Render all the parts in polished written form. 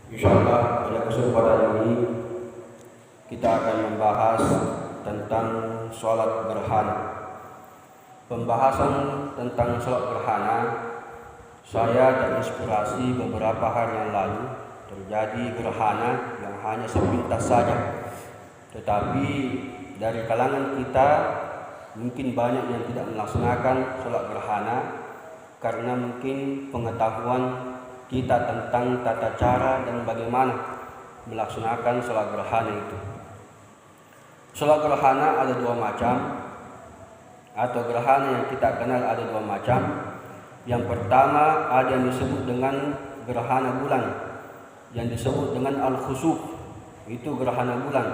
Insyaallah pada kesempatan ini kita akan membahas tentang sholat gerhana. Pembahasan tentang sholat gerhana saya terinspirasi beberapa hari yang lalu terjadi gerhana yang hanya sepintas saja, tetapi dari kalangan kita mungkin banyak yang tidak melaksanakan sholat gerhana karena mungkin pengetahuan kita tentang tata cara dan bagaimana melaksanakan sholat gerhana itu. Sholat gerhana ada dua macam, atau gerhana yang kita kenal ada dua macam. Yang pertama ada yang disebut dengan gerhana bulan, yang disebut dengan al-khusuf, itu gerhana bulan.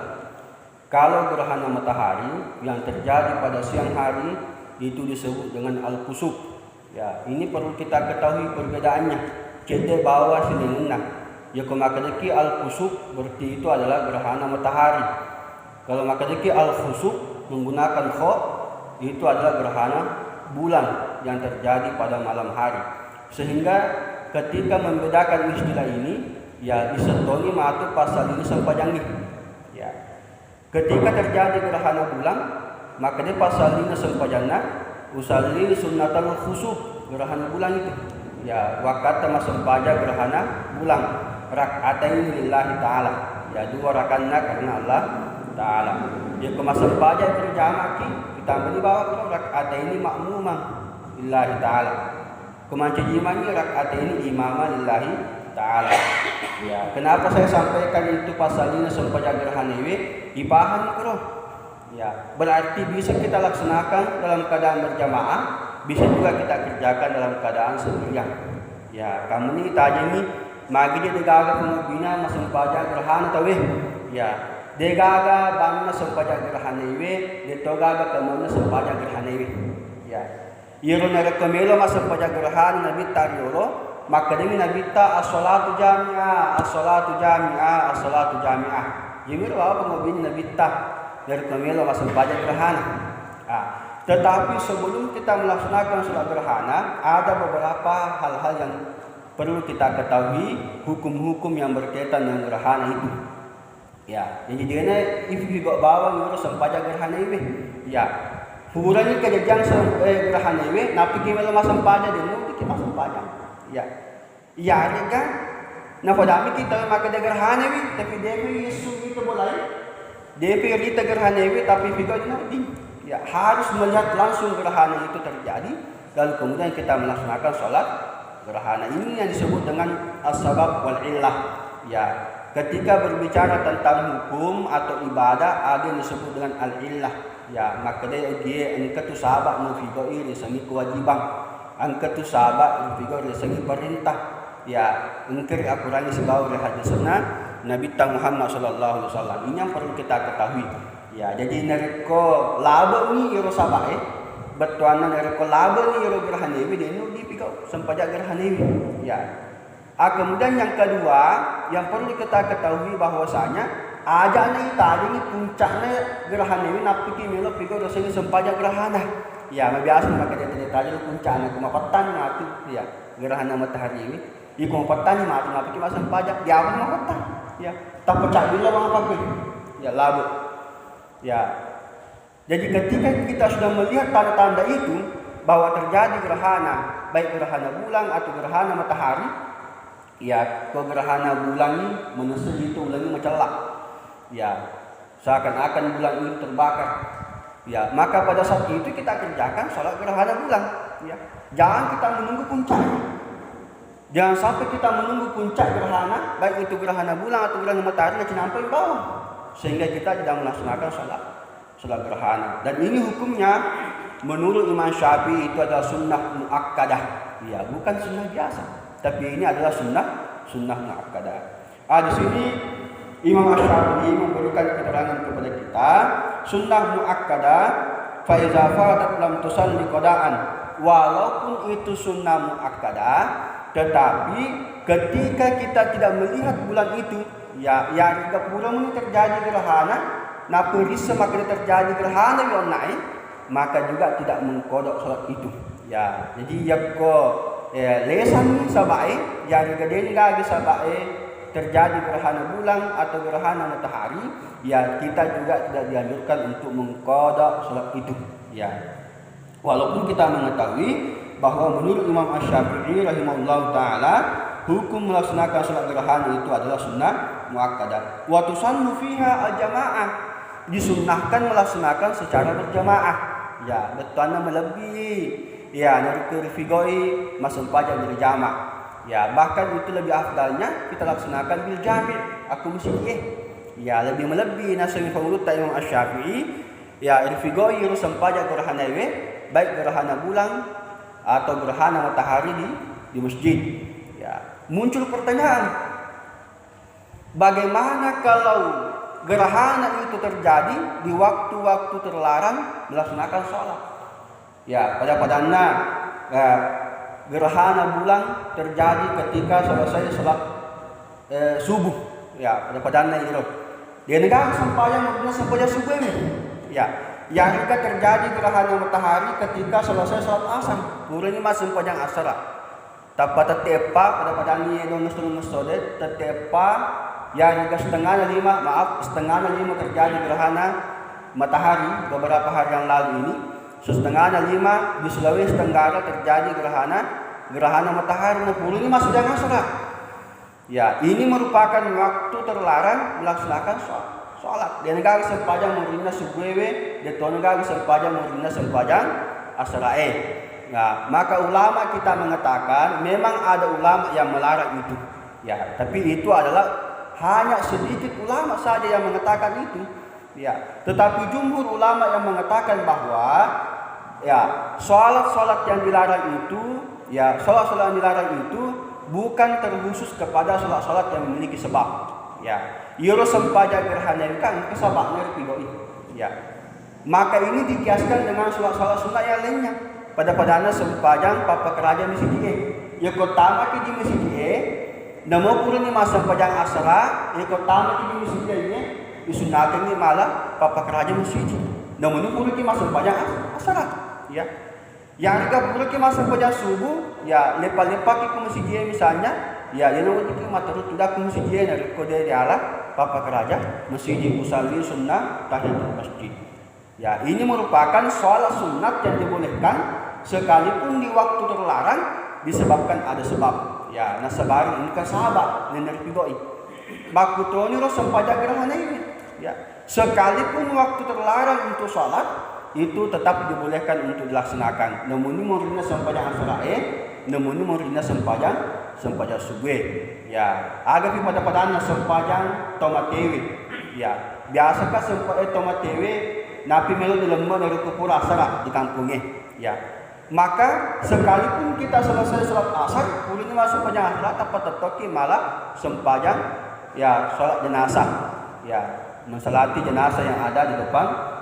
Kalau gerhana matahari yang terjadi pada siang hari itu disebut dengan al-khusuf. Ya, ini perlu kita ketahui perbedaannya. Kita bawa sini ya kemakadaki al-khusuf berarti itu adalah gerhana matahari. Kalau makadaki al-khusuf menggunakan kha itu adalah gerhana bulan yang terjadi pada malam hari. Sehingga ketika membedakan istilah ini ya disetoni matu pasal ini sempajangi. Ya. Ketika terjadi gerhana bulan maka dia pasal ini sempajana usalli sunnatul khusuf, gerhana bulan itu. Ya, wakata masempaja gerhana bulan rakaatain lillahi ta'ala, ya dua rakaatnya karena Allah ta'ala. Ya kemasempaja berjamaah kita beri bawa ke rakaatain makmumah lillahi ta'ala, kemancijiman rakaatain imamah lillahi ta'ala. Ya, kenapa saya sampaikan itu pasal ini sempaja gerhana ini ibahan bro. Ya, berarti bisa kita laksanakan dalam keadaan berjamaah, bisa juga kita kerjakan dalam keadaan sendirian. Ya, kamu ni tanya ni magi dia degaga pemubina masempaja gerhana tawe. Ya, degaga banna sempaja gerhana iwe, detogaga kamu sempaja gerhana iwe. Ya. Iro na rekomelo masempaja gerhana nabi tarioro, maka demi nabi ta as-salatu jami'ah, as-salatu jami'ah, as-salatu jami'ah. Jadi apa pemubina nabi ta rekomelo masempaja gerhana. Tetapi sebelum kita melaksanakan sholat gerhana, ada beberapa hal-hal yang perlu kita ketahui, hukum-hukum yang berkaitan dengan gerhana itu. Ya, jadi dia ibu bawa ngurus sempaja gerhana ini. Ya, huburannya kejadian gerhana ini, napi kita lemas sempaja dia nuti kita sempaja. Ya, ya ini kan, nah pada kita makan gerhana ini, tapi dia Yesus itu boleh. Dia kita gerhana ini, tapi juga dia ya, harus melihat langsung gerhana itu terjadi, lalu kemudian kita melaksanakan sholat gerhana. Ini yang disebut dengan as-sabab wal illah. Ya, ketika berbicara tentang hukum atau ibadah ada yang disebut dengan al-illah. Ya, maka dia angka tu sabab mufidoi dari segi kewajiban, angka tu sabab mufidoi dari segi perintah. Ya, engkir akurannya sebab dari hadis sunnah Nabi Muhammad sallallahu alaihi wasallam. Ini yang perlu kita ketahui. Ya, jadi nereko laba ni iro sabae, betuana nereko laba ni iro gerhana ini dia nu dipikau sempaja gerhana ini. Ya. Kemudian yang kedua yang perlu kita ketahui bahwasanya aja ni tadi ni puncaknya gerhana ini napiki melo pikau dosanya sempaja gerhana. Ya, biasa maka dia tadi puncaknya kumapatan mati ya gerhana matahari ini. Di kumapatan ni mati napiki masa sempaja dia apa kumapatan. Ya, tak pecah bila bang apa ya laba. Ya, jadi ketika kita sudah melihat tanda-tanda itu bahwa terjadi gerhana, baik gerhana bulan atau gerhana matahari, ya gerhana bulan ini menusuk itu bulan ini mencelak, ya seakan-akan bulan ini terbakar, ya maka pada saat itu kita kerjakan sholat gerhana bulan, ya jangan kita menunggu puncaknya, jangan sampai kita menunggu puncak gerhana, baik itu gerhana bulan atau gerhana matahari yang sampai bawah, sehingga kita tidak melaksanakan sholat gerhana. Dan ini hukumnya menurut Imam Syafi'i itu adalah sunnah muakkadah. Ya, bukan sunnah biasa, tapi ini adalah sunnah muakkadah. Di sini Imam Syafi'i memberikan keterangan kepada kita, sunnah muakkadah fa iza fatat lam tusalli qada'an. Walaupun itu sunnah muakkadah, tetapi ketika kita tidak melihat bulan itu, ya jika bulan ini terjadi gerhana, napi risa maka terjadi gerhana yang naik, maka juga tidak mengkodok sholat itu. Ya, jadi yakko lesan sabai, ya jika dia gagi sabai terjadi gerhana bulan atau gerhana matahari, ya kita juga tidak dianjurkan untuk mengqada salat itu. Ya, walaupun kita mengetahui bahwa menurut Imam Asy-Syafi'i rahimahullahu taala, hukum melaksanakan salat gerhana itu adalah sunnah muakkadah. Wa tusannu fiha al-jamaah, disunnahkan melaksanakan secara berjamaah. Ya, betulnya melebihi ya dari figoi masuk pajak berjamaah. Ya, bahkan itu lebih afdalnya kita laksanakan bil jami', aku mesti ya lebih melebihi nasawi faulut Imam Asy-Syafi'i. Ya, figoi urusan pajak gerhana baik gerhana bulan atau gerhana matahari di masjid. Ya, muncul pertanyaan, bagaimana kalau gerhana itu terjadi di waktu-waktu terlarang melaksanakan sholat? Ya, pada gerhana bulan terjadi ketika selesai sholat subuh. Ya, pada itu dia negara sembahyang subuh ini. Ya, yang juga terjadi gerhana matahari ketika selesai sholat asar. Ini masih panjang asar. Tapi tetepa pada ini nunus sode tetepa yang juga setengah lima terjadi gerhana matahari beberapa hari yang lalu ini. Setengah lima di Sulawesi Tenggara terjadi gerhana matahari. Ini masih jangan asar. Ya, ini merupakan waktu terlarang melaksanakan sholat. Dia negara sepanjang murina subuhewe, dia negara sepanjang murina sepanjang asrae. Nah, maka ulama kita mengatakan memang ada ulama yang melarang itu. Ya, tapi itu adalah hanya sedikit ulama saja yang mengatakan itu. Ya, tetapi jumhur ulama yang mengatakan bahwa ya sholat yang dilarang itu, ya sholat yang dilarang itu bukan terkhusus kepada sholat yang memiliki sebab. Ya, yoro sempaja gerhana kan kesabaknya pidoi. Ya, maka ini dikiaskan dengan sholat sunnah yang lainnya. Pada sempajang papa kerajaan mesti die. Ya kotama ki di mesti die. Namo pura ni masa pajang asara, ya kotama ki di mesti die ini disunahkan ni malah papa kerajaan mesti die. Namo ni pura ki masa pajang asara. Ya. Yang juga pura ki masa pajang subuh, ya lepa-lepa ki mesti die misalnya, ya yang namo ki maturut tidak mesti die dari kode dialah papa kerajaan mesti die usalli sunnah tahiyatul masjid. Ya, ini merupakan sholat sunat yang dibolehkan sekalipun di waktu terlarang disebabkan ada sebab. Ya, nasabari ini kan sahabat nenek pidoi. Makutoni roh sempaja gerhana ini. Ya, sekalipun waktu terlarang untuk sholat itu tetap dibolehkan untuk dilaksanakan. Namun ini murina sempaja asrae, namun ini murina sempaja subuh. Ya, agak pada sempaja tomatewe. Ya, biasakah sempaja tomatewe napi melo di lemah dari kupur asar di kampungnya. Ya, maka sekalipun kita selesai sholat asar, pulihnya masuk panjang asar, tapi tetoki malah sempajang ya sholat jenazah. Ya, mensalati jenazah yang ada di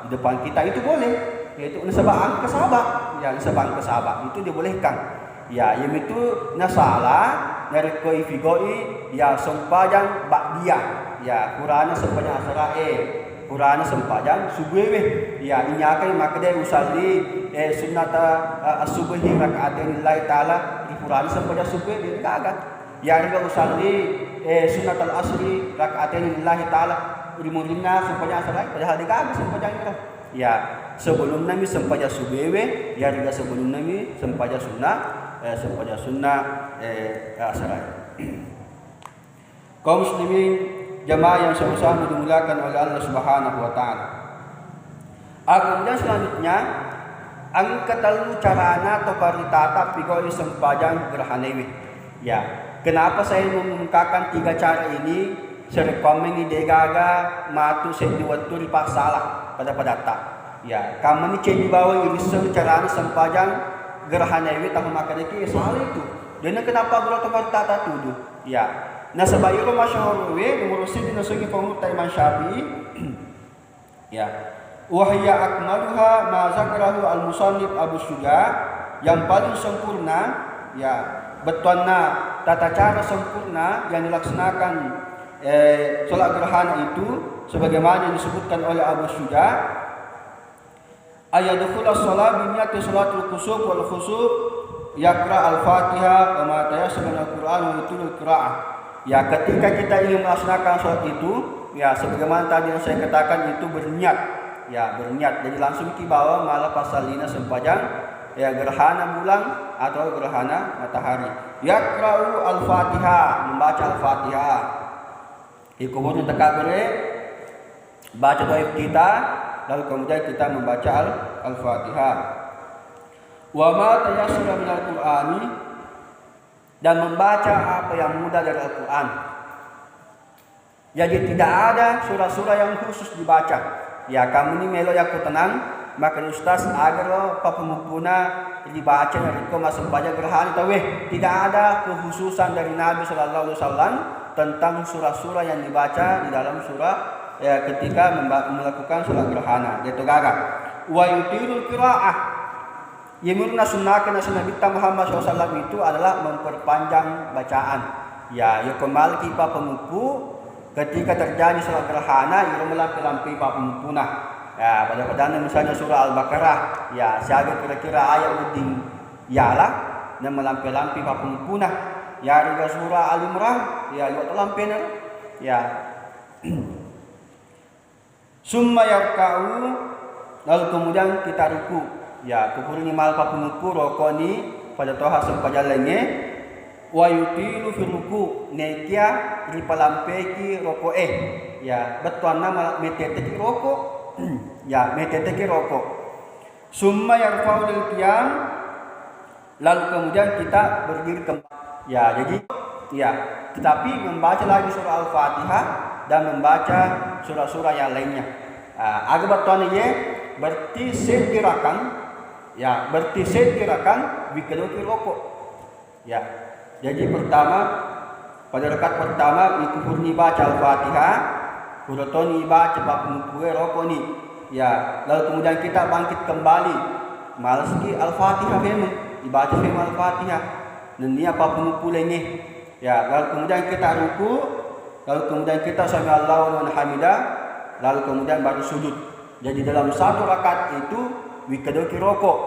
depan kita itu boleh. Yaitu nisabang kesabak. Ya, nisabang kesabak itu dibolehkan. Ya, yang itu nasalah dari koifigoi ya sempajang bakdia. Ya, Qur'annya sempajang asarae. Qur'an sempajang subuh ya ini akan maka dia usalli sunnata as-subuhi raka'atain lillahi ta'ala di Qur'an sempajang subuh dia kagak ya juga usalli sunnatal asri raka'atain lillahi ta'ala di murina sempajang asar padahal dia kagak sempajang itu ya sebelum nami sempajang subuh ya juga sebelum nami sempajang sunnah asar. Kaum muslimin jamaah yang sama-sama dimuliakan oleh Allah Subhanahu wa taala. Kemudian selanjutnya ang katalu carana atau paritata pigoi sempajang gerhana. Ya, kenapa saya mengungkapkan 3 cara ini? Serekomeng ide gaga matu sediwatul pasalah pada padata. Ya, kamu ni cek bawa ini carana sempajang gerhana tahu makadeki salah itu. Dan kenapa bro paritata tuduh? Ya. Nah sebaiknya masyhur mengurusi dinasuki pengurus Imam Syafi'i. Ya, wahya akmaluha ma zakarahu al-musannif Abu Syuja, yang paling sempurna ya betulna tata cara sempurna yang dilaksanakan sholat gerhana itu sebagaimana yang disebutkan oleh Abu Syuja. Ayadkhula shalat bi niyyati shalatul khusuf wal khusuf yaqra al-Fatihah wa ma tayassara min al-Qur'an wa yutul qira'ah. Ya, ketika kita ingin melaksanakan sholat itu, ya sebagaimana tadi yang saya katakan itu berniat. Ya, berniat. Jadi langsung kita bawa malah pasalina sepanjang ya gerhana bulan atau gerhana matahari. Yaqra'u al-Fatihah, membaca al-Fatihah. Kemudian takbir, baca doa kita, lalu kemudian kita membaca al-Fatihah. Wa ma tayassara minal Qur'ani, dan membaca apa yang mudah dari Al-Quran. Jadi tidak ada surah-surah yang khusus dibaca. Ya, kamu ini melo aku tenang, maka ustaz agar lo papumupuna dibaca dari kau masuk baca gerhana tahu tidak ada kekhususan dari Nabi Shallallahu Alaihi Wasallam tentang surah-surah yang dibaca di dalam surah ya ketika melakukan sholat gerhana. Itu gagak. Wa yutirul qiraah. Yemurna sunnah Nabi Muhammad SAW itu adalah memperpanjang bacaan. Ya, kembali kita pengupu ketika terjadi sholat gerhana, ia melampi pemupuna. Ya, pada misalnya surah Al-Baqarah, ya, siaga kira-kira ayat uding, yalah, dan melampi pemupuna. Ya, juga surah Al-Imran, ya, juga lampi ya. Summa yarka'u, lalu kemudian kita ruku. Ya, kukurini mal papunguku rokoni pada toha sempaja lenge wa yutilu fi ruku nekia ripalampeki roko ya betwana meteteki roko ya meteteki roko summa yarfa'u lil qiyam, lalu kemudian kita berdiri kembali. Ya, jadi ya tetapi membaca lagi surah Al-Fatihah dan membaca surah-surah yang lainnya. Agak betwana ye berarti sekirakan ya berarti sekirakan wikedoki rokok. Ya, jadi pertama pada rakaat pertama itu hurni baca Al-Fatihah, hurotoni baca papumukue rokok ni. Ya, lalu kemudian kita bangkit kembali malas ki Al-Fatihah memang dibaca memang Al-Fatihah dan dia papumukule ni. Ya, lalu kemudian kita ruku, lalu kemudian kita sami Allahu liman hamidah, lalu kemudian baru sujud. Jadi dalam satu rakaat itu wikedoki rokok.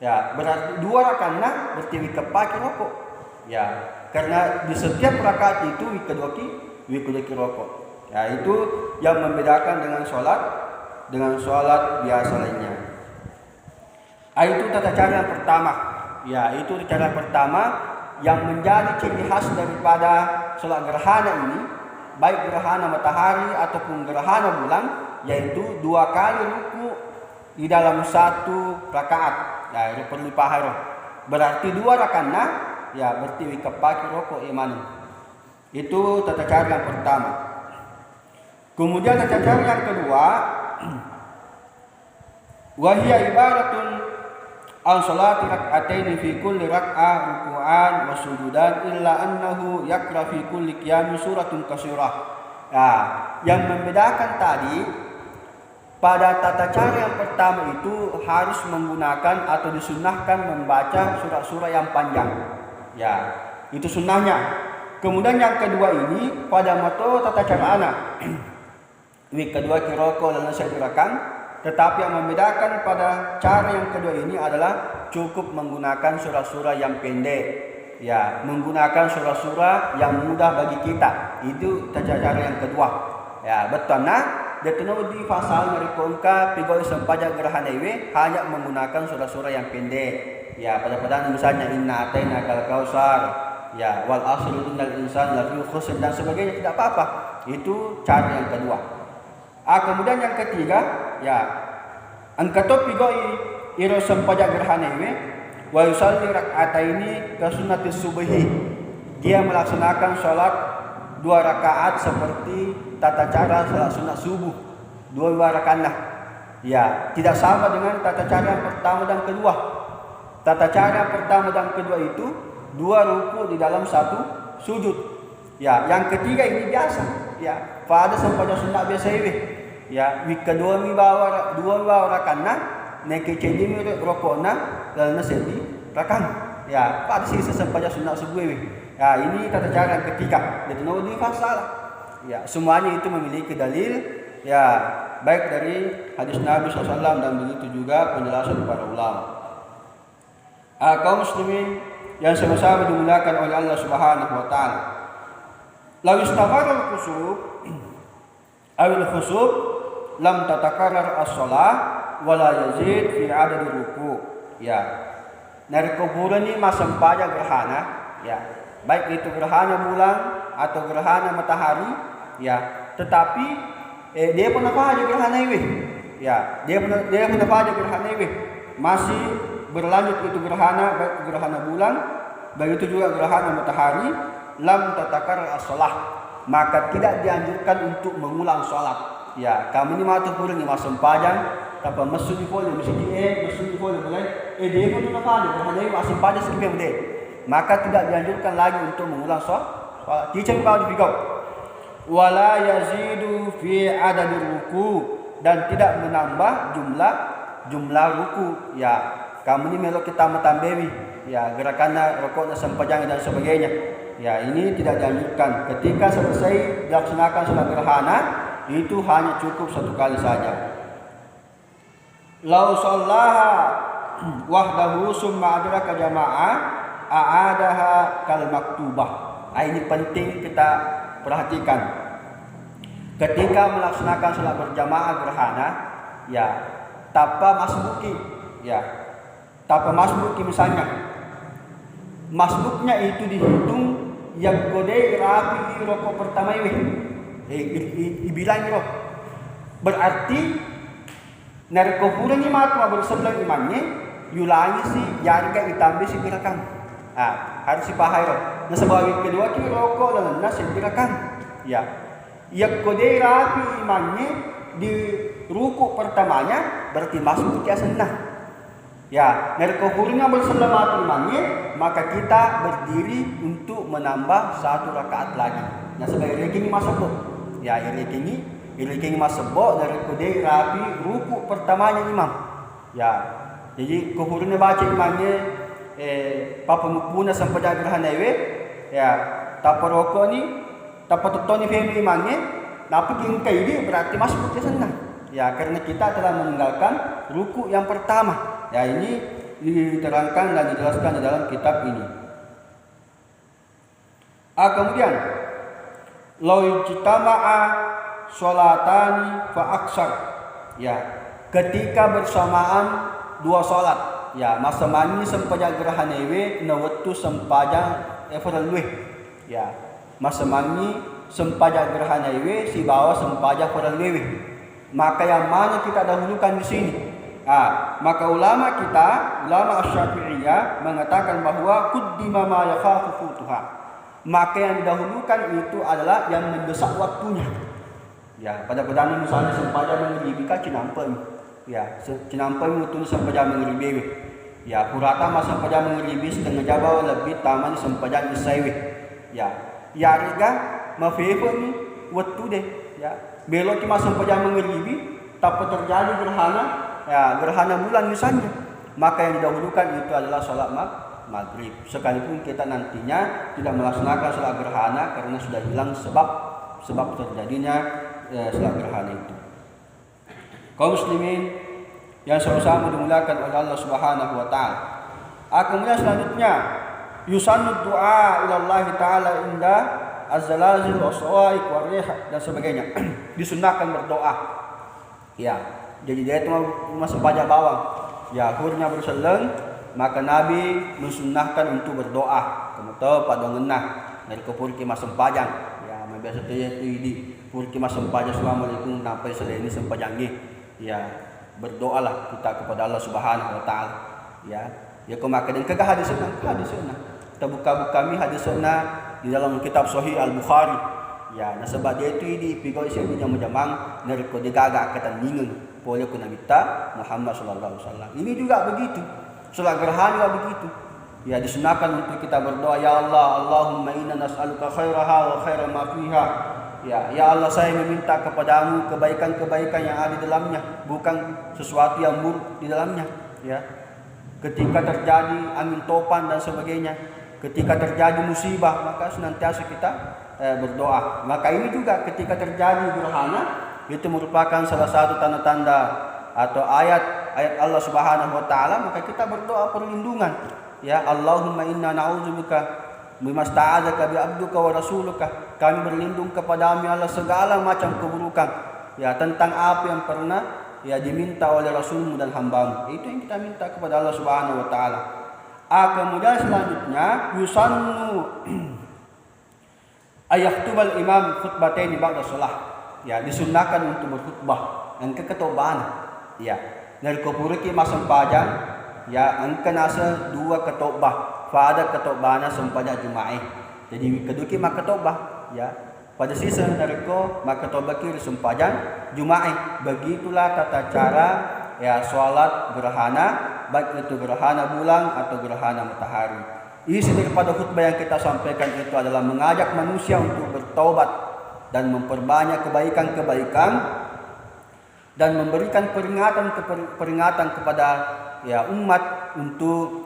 Ya, berarti dua rakaat berarti wikepaki rokok. Ya, karena di setiap rakaat itu wikedoki rokok. Ya, itu yang membedakan dengan sholat biasa lainnya. Itu tata cara yang pertama. Ya, itu cara pertama yang menjadi ciri khas daripada sholat gerhana ini, baik gerhana matahari ataupun gerhana bulan, yaitu 2 kali ruku di dalam satu rakaat. Ya, itu perlu paham. Berarti 2 rakaat ya berarti wikepaki rokok iman. Itu tata cara yang pertama. Kemudian tata cara yang kedua, wahia ibaratun an salati rak'ataini fi kulli rak'ah ruku'an wa sujudan illa annahu yaqra fi kulli qiyam suratun qasirah. Ya, yang membedakan tadi pada tata cara yang pertama itu harus menggunakan atau disunahkan membaca surah-surah yang panjang. Ya, itu sunnahnya. Kemudian yang kedua ini pada moto tata cara anak. Ini kedua kiroko dan saya gerakan. Tetapi yang membedakan pada cara yang kedua ini adalah cukup menggunakan surah-surah yang pendek. Ya, menggunakan surah-surah yang mudah bagi kita. Itu tata cara yang kedua. Ya, betul nah. Detuno di pasal merikongka pigoi sempaja gerhana iwe hanya menggunakan surah-surah yang pendek. Ya, pada misalnya inna ataina kal kausar, ya wal asri innal insana lafi khusr dan sebagainya, tidak apa-apa. Itu cara yang kedua. Kemudian yang ketiga, ya angkato pigoi iro sempaja gerhana iwe wa yusalli rak'ataini ka sunnatis subhi. Dia melaksanakan salat 2 rakaat seperti tata cara salat sunat subuh, 2 rakaat. Ya, tidak sama dengan tata cara yang pertama dan kedua. Tata cara yang pertama dan kedua itu 2 ruku di dalam 1 sujud. Ya, yang ketiga ini biasa. Ya, pada sampainya sunat biasa ini. Ya, kedua mi bawa 2 rakaat neke cendi mi rokona dan nasendi rakaat. Ya, pada sisa sampainya sunat subuh ini. Ya, ini tata cara yang ketiga. Jadi di pasal. Ya, semuanya itu memiliki dalil. Ya, baik dari hadis Nabi SAW dan begitu juga penjelasan para ulama. Kaum muslimin yang sama-sama dimuliakan oleh Allah Subhanahu wa taala. Law istamara al-khusuf awil khusuf lam tatakarrar as-shalah wala yazid fi adad ruku. Ya. Dari kuburan ini masampaja gerhana, ya. Baik itu gerhana bulan atau gerhana matahari, ya. Tetapi dia pun apa aja gerhana ini? Ya, dia pun apa aja gerhana ini? Masih berlanjut itu gerhana, baik gerhana bulan, baik itu juga gerhana matahari, lam tatakarrar as-shalah, maka tidak dianjurkan untuk mengulang sholat. Ya, kami ni matu pulang ni masuk pajang, tapi masuk di folder, masuk di folder mulai, dia pun apa aja, karena dia masuk pajang sekian dia, maka tidak dianjurkan lagi untuk mengulang sholat. Dicek kau dipikau, wala yazidu fi adad ruku, dan tidak menambah jumlah ruku. Ya, kami ni melok kita matambewi, ya gerakan rokoknya sempajang dan sebagainya. Ya, ini tidak dianjurkan. Ketika selesai dilaksanakan sholat gerhana, itu hanya cukup satu kali saja. Lau shallaha wahdahu summa adraka jama'ah a'adaha kal maktubah. Ini penting kita perhatikan. Ketika melaksanakan sholat berjamaah gerhana, ya, tanpa masbuki, ya, tanpa masbuki misalnya, masbuknya itu dihitung yang kode rapi rokok pertama ini. Ibilang roh. Berarti narkoburan ni matwa bersebelah imannya yulangi si yarga itambi si gerakan. Harus si pahai roh. Nah sebagai kedua ki rokok dan nas si gerakan. Ya. Yang kode rapi imannya di ruku pertamanya berarti masuk ke sunnah. Ya, narkoburannya bersebelah mata imannya, maka kita berdiri untuk menambah satu rakaat lagi. Nah sebagai ini masuk. Ya, ini masuk dari kode rapi ruku pertamanya imam. Ya, jadi kuhurnya baca imamnya papa mupuna sampai gerhana iwe. Ya, tapa rokok ni, tapa tutoni femi imamnya. Tapi kingkai ini berarti masuk ke sana. Ya, karena kita telah meninggalkan ruku yang pertama. Ya, ini diterangkan dan dijelaskan di dalam kitab ini. Kemudian law ijtama'a sholatani fa aksar. Ya, ketika bersamaan dua sholat, ya, masamani sempaja gerhana iwe na waktu sempaja faralwe. Ya, masamani sempaja gerhana iwe si bawah sempaja faralwe. Maka yang mana kita dahulukan di sini? Maka ulama Asy-Syafi'iyah mengatakan bahwa quddima ma yakhafu futuha. Maka yang didahulukan itu adalah yang mendesak waktunya. Ya, pada perdana misalnya sempaja mengeribika cinampai. Ya, cinampai mutu sempaja mengeribi. Ya, purata masa sempaja mengeribi setengah jabau lebih taman sempaja isaiwe. Ya, riga mafefe ni waktu deh. Ya, belok masa sempaja mengeribi, tapi terjadi gerhana, ya gerhana bulan misalnya. Maka yang didahulukan itu adalah sholat maghrib, sekalipun kita nantinya tidak melaksanakan sholat gerhana karena sudah hilang sebab terjadinya sholat gerhana itu. Kaum muslimin yang sama-sama dimuliakan oleh Allah Subhanahu wa taala. Kemudian selanjutnya yusannu du'a ila Allah taala inda az-zalazil was-sawa'iq war-rih dan sebagainya. Disunnahkan berdoa. Ya, jadi dia itu masuk pajak bawang. Ya, hurnya berseleng, maka Nabi mensunnahkan untuk berdoa. Kamu tahu pada ngenah dari kepurki masuk pajang. Ya, biasa tu di purki masuk pajang assalamualaikum sampai selain ini sempajangnya. Ya, berdoalah kita kepada Allah Subhanahu wa taala. Ya, kau maka dan kagak hadis sunnah. Kita buka mi hadis sunnah di dalam kitab Sahih Al-Bukhari. Ya, nah sebab dia itu di pigau isi yang menjamang dari kau digaga kata ningun boleh ku Nabi Muhammad sallallahu alaihi wasallam. Ini juga begitu. Sholat gerhana juga begitu. Ya, disunahkan untuk kita berdoa, ya Allah, Allahumma inna nas'aluka khairaha wa khaira ma fiha. Ya Allah, saya meminta kepadamu kebaikan-kebaikan yang ada di dalamnya, bukan sesuatu yang buruk di dalamnya. Ya. Ketika terjadi angin topan dan sebagainya, ketika terjadi musibah, maka senantiasa kita berdoa. Maka ini juga ketika terjadi gerhana, itu merupakan salah satu tanda-tanda atau ayat Allah Subhanahu wa taala, maka kita berdoa perlindungan. Ya, Allahumma inna na'udzubika mimma sta'adzaka bi abduka wa rasuluka kami berlindung kepada-Mu ya Allah segala macam keburukan ya tentang apa yang pernah ya diminta oleh Rasul-Mu dan hamba-Mu. Itu yang kita minta kepada Allah Subhanahu wa taala. Kemudian selanjutnya yusannu ayaktubal imam khutbataini ba'da shalah. Ya, disunnahkan untuk berkhutbah ang keketoban. Ya, dari kopuriki masampajang ya angka nasa dua ketobah. Pada ketobana sampaja Jumae. Jadi keduki maketobah ya. Pada sisa dari ko maketobah kiri sampajan Jumae. Begitulah tata cara ya sholat gerhana, baik itu gerhana bulan atau gerhana matahari. Isi daripada khutbah yang kita sampaikan itu adalah mengajak manusia untuk bertaubat dan memperbanyak kebaikan-kebaikan dan memberikan peringatan kepada ya umat untuk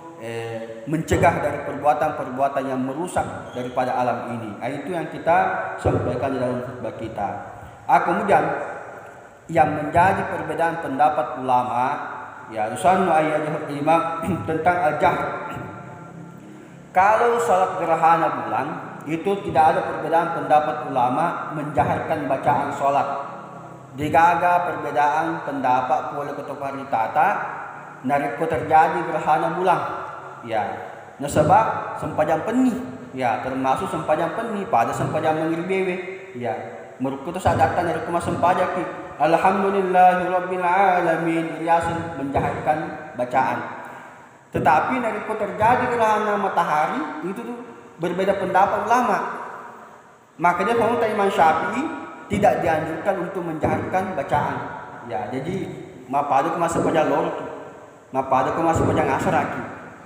mencegah dari perbuatan-perbuatan yang merusak daripada alam ini. Itu yang kita sampaikan di dalam khutbah kita. Kemudian yang menjadi perbedaan pendapat ulama ya usannu ayyadul imam tentang al-jahr. Kalau salat gerhana bulan itu tidak ada perbedaan pendapat ulama menjaharkan bacaan salat. Digaga perbedaan pendapat oleh ketua tata nariko terjadi gerhana bulan ya nasabak sempajang peni ya termasuk sempajang peni pada sempajang mengirbewe ya merukutu sadatan dari kuma sempajaki alhamdulillahirabbil alamin Yasin menjaharkan bacaan. Tetapi nariko terjadi gerhana matahari itu tuh berbeda pendapat ulama. Makanya kalau Imam Syafi'i tidak dianjurkan untuk menjaharkan bacaan. Ya, jadi mapada kuma sempajang lor mapada kuma sempajang asaraki.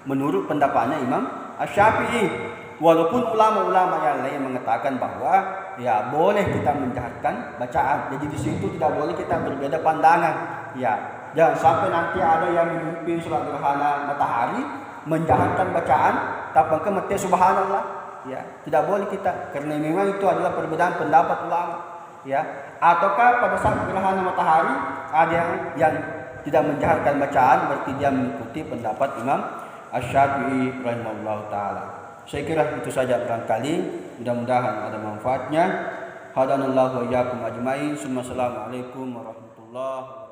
Menurut pendapatnya Imam Syafi'i. Walaupun ulama-ulama yang lain mengatakan bahwa ya boleh kita menjaharkan bacaan. Jadi di situ tidak boleh kita berbeda pandangan. Ya, jangan sampai nanti ada yang memimpin sholat gerhana matahari menjaharkan bacaan tapi kemati subhanallah. Ya, tidak boleh kita karena memang itu adalah perbedaan pendapat ulama. Ya, ataukah pada saat gerhana matahari ada yang tidak menjaharkan bacaan berarti dia mengikuti pendapat Imam Asy-Syafi'i rahimahullahu taala. Saya kira itu saja barangkali, mudah-mudahan ada manfaatnya. Hadanallahu wa iyyakum ajmain. Assalamualaikum warahmatullahi wabarakatuh.